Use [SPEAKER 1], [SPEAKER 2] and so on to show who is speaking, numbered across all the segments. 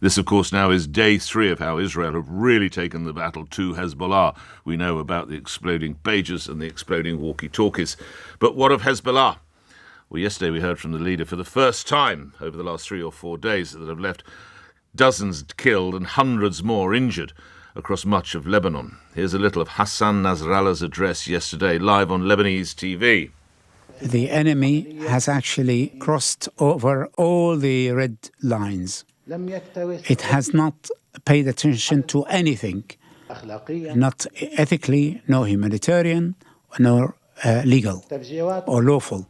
[SPEAKER 1] This, of course, now is day 3 of how Israel have really taken the battle to Hezbollah. We know about the exploding pages and the exploding walkie-talkies. But what of Hezbollah? Well, yesterday we heard from the leader for the first time over the last 3 or 4 days that have left dozens killed and hundreds more injured across much of Lebanon. Here's a little of Hassan Nasrallah's address yesterday, live on Lebanese TV.
[SPEAKER 2] The enemy has actually crossed over all the red lines. It has not paid attention to anything, not ethically, nor humanitarian, nor legal or lawful.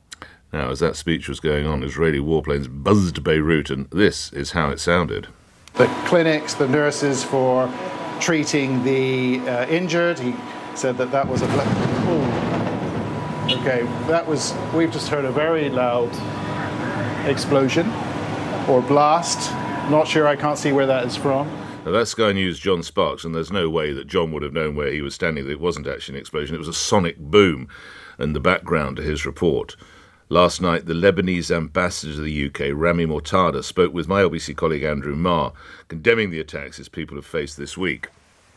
[SPEAKER 1] Now, as that speech was going on, Israeli warplanes buzzed Beirut, and this is how it sounded.
[SPEAKER 3] The clinics, the nurses for treating the injured, he said that was a... we've just heard a very loud explosion or blast. Not sure, I can't see where that is from.
[SPEAKER 1] Now, that's Sky News' John Sparks, and there's no way that John would have known where he was standing that it wasn't actually an explosion. It was a sonic boom in the background to his report. Last night, the Lebanese ambassador to the UK, Rami Mortada, spoke with my LBC colleague Andrew Marr, condemning the attacks his people have faced this week.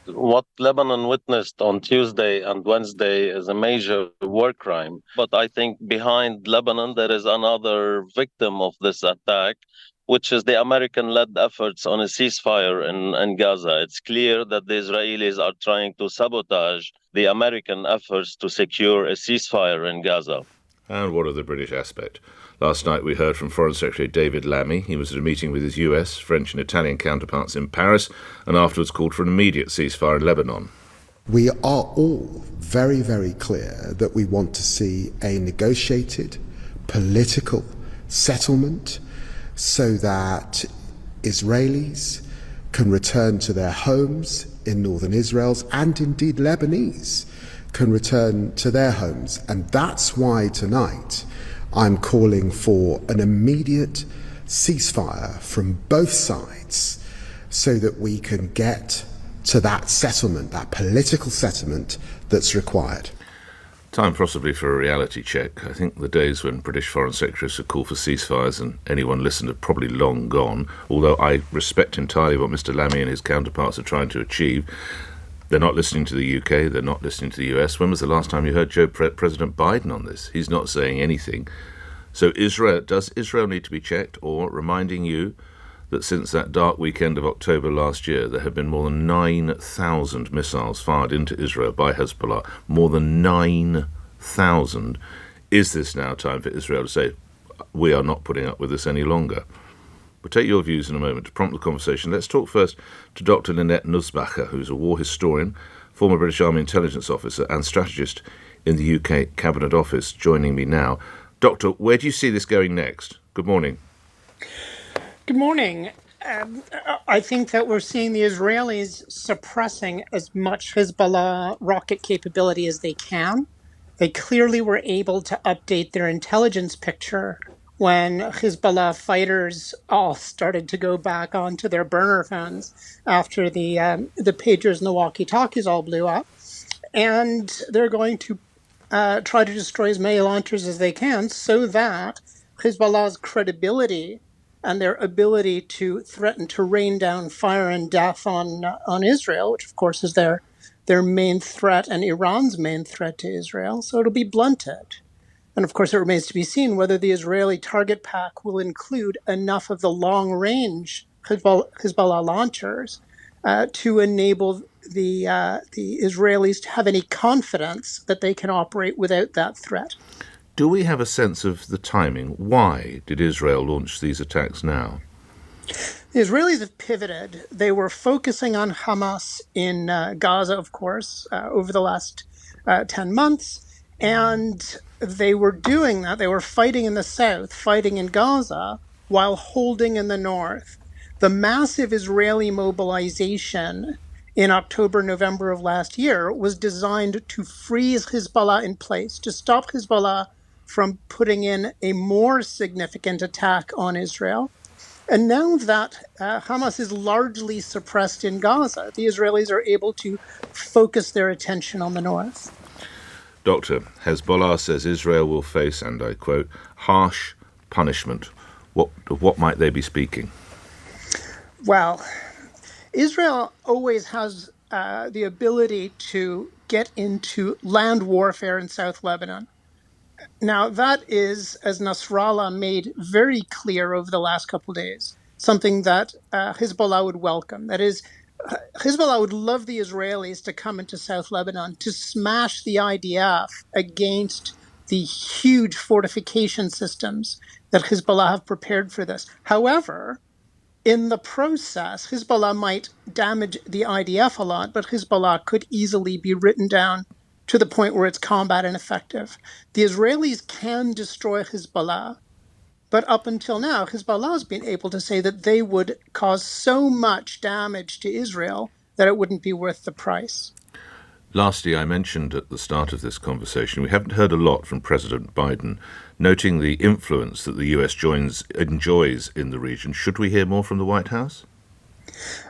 [SPEAKER 4] What Lebanon witnessed on Tuesday and Wednesday is a major war crime. But I think behind Lebanon, there is another victim of this attack, which is the American-led efforts on a ceasefire in Gaza. It's clear that the Israelis are trying to sabotage the American efforts to secure a ceasefire in Gaza.
[SPEAKER 1] And what of the British aspect? Last night we heard from Foreign Secretary David Lammy. He was at a meeting with his US, French and Italian counterparts in Paris and afterwards called for an immediate ceasefire in Lebanon.
[SPEAKER 5] We are all very, very clear that we want to see a negotiated political settlement so that Israelis can return to their homes in northern Israel and indeed Lebanese can return to their homes. And that's why tonight I'm calling for an immediate ceasefire from both sides so that we can get to that settlement, that political settlement that's required.
[SPEAKER 1] Time possibly for a reality check. I think the days when British foreign secretaries would call for ceasefires and anyone listened are probably long gone, although I respect entirely what Mr Lammy and his counterparts are trying to achieve. They're not listening to the UK, they're not listening to the US. When was the last time you heard President Biden on this? He's not saying anything. So does Israel need to be checked, or reminding you that since that dark weekend of October last year, there have been more than 9,000 missiles fired into Israel by Hezbollah. More than 9,000. Is this now time for Israel to say, we are not putting up with this any longer? We'll take your views in a moment to prompt the conversation. Let's talk first to Dr. Lynette Nusbacher, who's a war historian, former British Army intelligence officer and strategist in the UK Cabinet Office, joining me now. Doctor, where do you see this going next? Good morning.
[SPEAKER 6] Good morning. I think that we're seeing the Israelis suppressing as much Hezbollah rocket capability as they can. They clearly were able to update their intelligence picture when Hezbollah fighters all started to go back onto their burner phones after the pagers and the walkie-talkies all blew up. And they're going to try to destroy as many launchers as they can so that Hezbollah's credibility and their ability to threaten to rain down fire and death on Israel, which of course is their main threat and Iran's main threat to Israel, so it'll be blunted. And of course, it remains to be seen whether the Israeli target pack will include enough of the long-range Hezbollah launchers to enable the Israelis to have any confidence that they can operate without that threat.
[SPEAKER 1] Do we have a sense of the timing? Why did Israel launch these attacks now?
[SPEAKER 6] The Israelis have pivoted. They were focusing on Hamas in Gaza, of course, over the last 10 months. And they were doing that. They were fighting in the south, fighting in Gaza, while holding in the north. The massive Israeli mobilization in October, November of last year was designed to freeze Hezbollah in place, to stop Hezbollah from putting in a more significant attack on Israel. And now that Hamas is largely suppressed in Gaza, the Israelis are able to focus their attention on the north.
[SPEAKER 1] Doctor, Hezbollah says Israel will face, and I quote, harsh punishment. What might they be speaking?
[SPEAKER 6] Well, Israel always has the ability to get into land warfare in South Lebanon. Now, that is, as Nasrallah made very clear over the last couple of days, something that Hezbollah would welcome. That is, Hezbollah would love the Israelis to come into South Lebanon to smash the IDF against the huge fortification systems that Hezbollah have prepared for this. However, in the process, Hezbollah might damage the IDF a lot, but Hezbollah could easily be written down to the point where it's combat ineffective. The Israelis can destroy Hezbollah, but up until now, Hezbollah has been able to say that they would cause so much damage to Israel that it wouldn't be worth the price.
[SPEAKER 1] Lastly, I mentioned at the start of this conversation, we haven't heard a lot from President Biden, noting the influence that the US enjoys in the region. Should we hear more from the White House?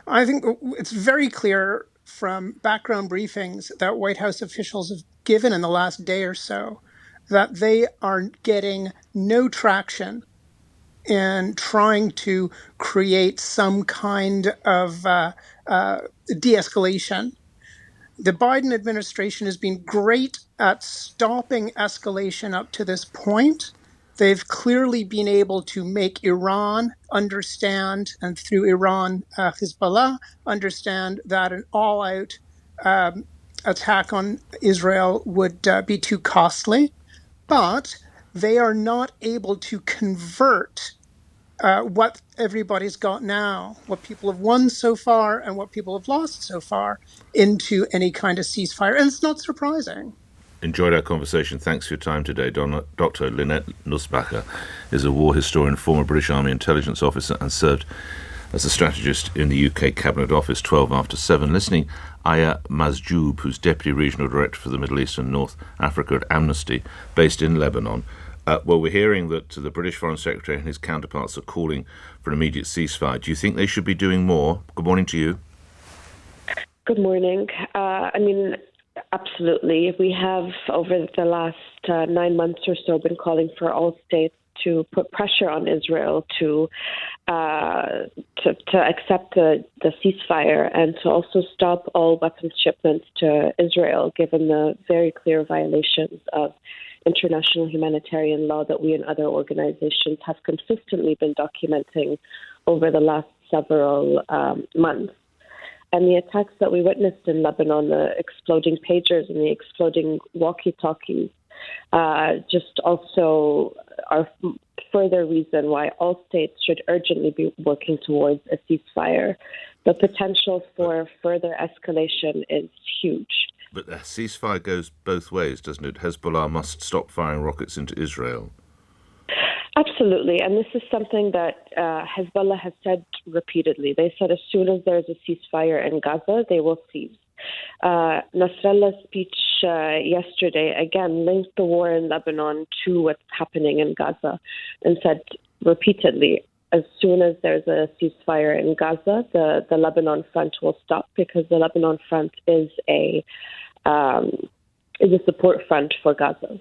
[SPEAKER 6] I think it's very clear from background briefings that White House officials have given in the last day or so that they are getting no traction in trying to create some kind of de-escalation. The Biden administration has been great at stopping escalation up to this point. They've clearly been able to make Iran understand, and through Iran, Hezbollah, understand that an all-out attack on Israel would be too costly. But they are not able to convert what everybody's got now, what people have won so far and what people have lost so far, into any kind of ceasefire. And it's not surprising.
[SPEAKER 1] Enjoyed our conversation. Thanks for your time today. Dr. Lynette Nusbacher is a war historian, former British Army intelligence officer, and served as a strategist in the UK Cabinet Office 12 after 7. Listening, Aya Majzoub, who's Deputy Regional Director for the Middle East and North Africa at Amnesty, based in Lebanon. Well, we're hearing that the British Foreign Secretary and his counterparts are calling for an immediate ceasefire. Do you think they should be doing more? Good morning to you.
[SPEAKER 7] Good morning. Absolutely. We have, over the last 9 months or so, been calling for all states to put pressure on Israel to accept the ceasefire and to also stop all weapons shipments to Israel, given the very clear violations of international humanitarian law that we and other organizations have consistently been documenting over the last several months. And the attacks that we witnessed in Lebanon, the exploding pagers and the exploding walkie-talkies, just also are further reason why all states should urgently be working towards a ceasefire. The potential for further escalation is huge.
[SPEAKER 1] But the ceasefire goes both ways, doesn't it? Hezbollah must stop firing rockets into Israel.
[SPEAKER 7] Absolutely. And this is something that Hezbollah has said repeatedly. They said as soon as there's a ceasefire in Gaza, they will cease. Nasrallah's speech yesterday, again, linked the war in Lebanon to what's happening in Gaza and said repeatedly, as soon as there's a ceasefire in Gaza, the Lebanon front will stop, because the Lebanon front is a support front for Gaza.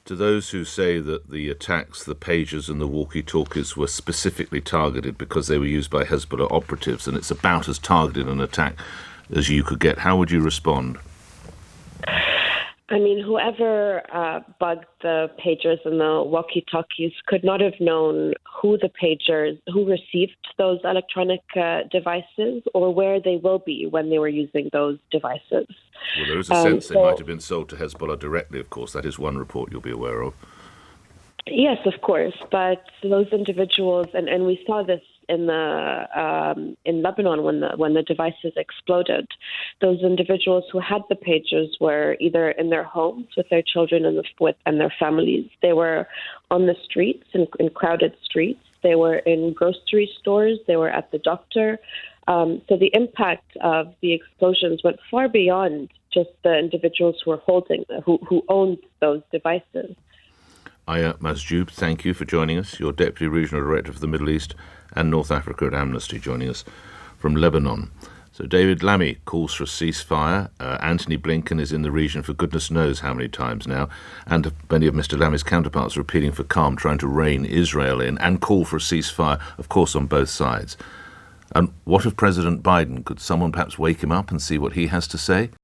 [SPEAKER 1] To those who say that the attacks, the pagers and the walkie-talkies were specifically targeted because they were used by Hezbollah operatives, and it's about as targeted an attack as you could get, how would you respond?
[SPEAKER 7] I mean, whoever bugged the pagers and the walkie-talkies could not have known who received those electronic devices or where they will be when they were using those devices.
[SPEAKER 1] Well, there is a sense they might have been sold to Hezbollah directly, of course. That is one report you'll be aware of. Yes,
[SPEAKER 7] of course. But those individuals, and we saw this in Lebanon when the devices exploded, those individuals who had the pagers were either in their homes with their children and their families. They were on the streets, in crowded streets. They were in grocery stores. They were at the doctor. So the impact of the explosions went far beyond just the individuals who owned those devices.
[SPEAKER 1] Aya Majzoub, thank you for joining us. You're Deputy Regional Director for the Middle East and North Africa at Amnesty, joining us from Lebanon. So David Lammy calls for a ceasefire. Anthony Blinken is in the region for goodness knows how many times now, and many of Mr. Lammy's counterparts are appealing for calm, trying to rein Israel in and call for a ceasefire, of course, on both sides. And what of President Biden? Could someone perhaps wake him up and see what he has to say?